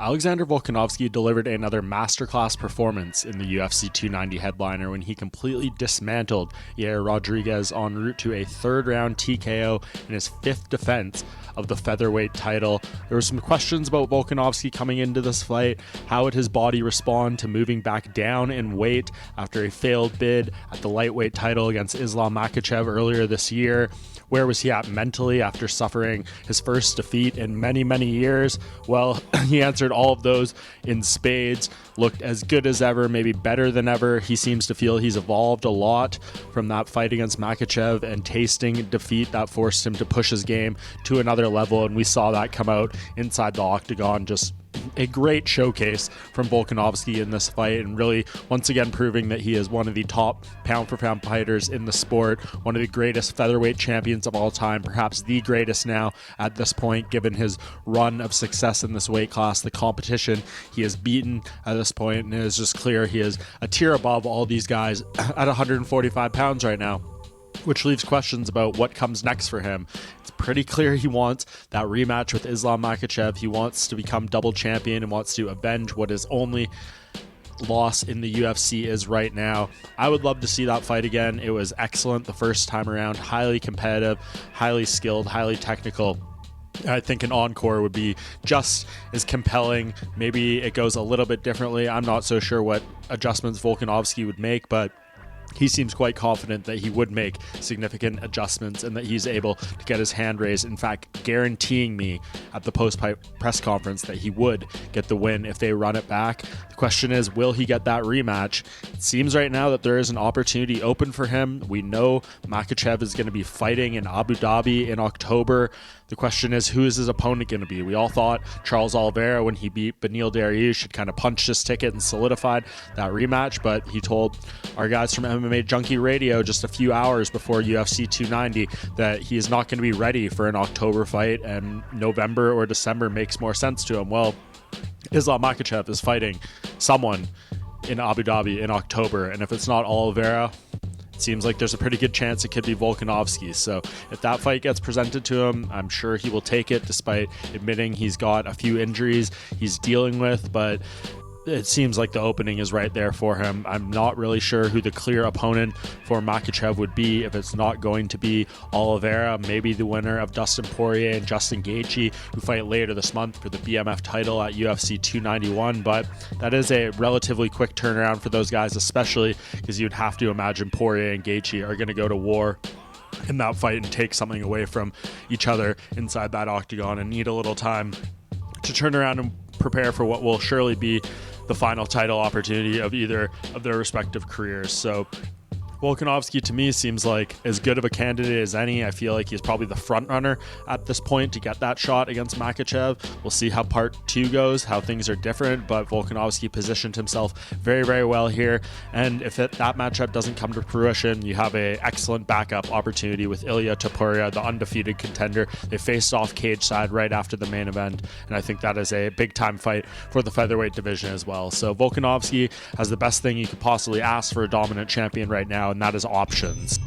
Alexander Volkanovski delivered another masterclass performance in the UFC 290 headliner when he completely dismantled Yair Rodriguez en route to a third-round TKO in his fifth defense of the featherweight title. There were some questions about Volkanovski coming into this fight. How would his body respond to moving back down in weight after a failed bid at the lightweight title against Islam Makhachev earlier this year? Where was he at mentally after suffering his first defeat in many, many years? Well, he answered all of those in spades, looked as good as ever, maybe better than ever. He seems to feel he's evolved a lot from that fight against Makhachev and tasting defeat that forced him to push his game to another level, and we saw that come out inside the octagon. Just a great showcase from Volkanovski in this fight, and really once again proving that he is one of the top pound for pound fighters in the sport, one of the greatest featherweight champions of all time, perhaps the greatest now at this point given his run of success in this weight class, the competition he has beaten at this point, and it is just clear he is a tier above all these guys at 145 pounds right now, which leaves questions about what comes next for him. It's pretty clear he wants that rematch with Islam Makhachev. He wants to become double champion and wants to avenge what his only loss in the UFC is right now. I would love to see that fight again. It was excellent the first time around, highly competitive, highly skilled, highly technical. I think an encore would be just as compelling. Maybe it goes a little bit differently. I'm not so sure what adjustments Volkanovski would make, but he seems quite confident that he would make significant adjustments and that he's able to get his hand raised. In fact, guaranteeing me at the post-fight press conference that he would get the win if they run it back. The question is, will he get that rematch? It seems right now that there is an opportunity open for him. We know Makhachev is going to be fighting in Abu Dhabi in October. The question is, who is his opponent going to be? We all thought Charles Oliveira, when he beat Beneil Dariush, had kind of punched his ticket and solidified that rematch, but he told our guys from MMA Junkie Radio just a few hours before UFC 290 that he is not going to be ready for an October fight, and November or December makes more sense to him. Well, Islam Makhachev is fighting someone in Abu Dhabi in October, and if it's not Oliveira, it seems like there's a pretty good chance it could be Volkanovski. So if that fight gets presented to him, I'm sure he will take it, despite admitting he's got a few injuries he's dealing with, but it seems like the opening is right there for him. I'm not really sure who the clear opponent for Makhachev would be if it's not going to be Oliveira. Maybe the winner of Dustin Poirier and Justin Gaethje, who fight later this month for the BMF title at UFC 291. But that is a relatively quick turnaround for those guys, especially because you'd have to imagine Poirier and Gaethje are going to go to war in that fight and take something away from each other inside that octagon and need a little time to turn around and prepare for what will surely be the final title opportunity of either of their respective careers. So Volkanovski to me seems like as good of a candidate as any. I feel like he's probably the front runner at this point to get that shot against Makhachev. We'll see how part two goes, how things are different, but Volkanovski positioned himself very, very well here. And if that matchup doesn't come to fruition, you have an excellent backup opportunity with Ilia Topuria, the undefeated contender. They faced off cage side right after the main event, and I think that is a big time fight for the featherweight division as well. So Volkanovski has the best thing you could possibly ask for a dominant champion right now, and that is options.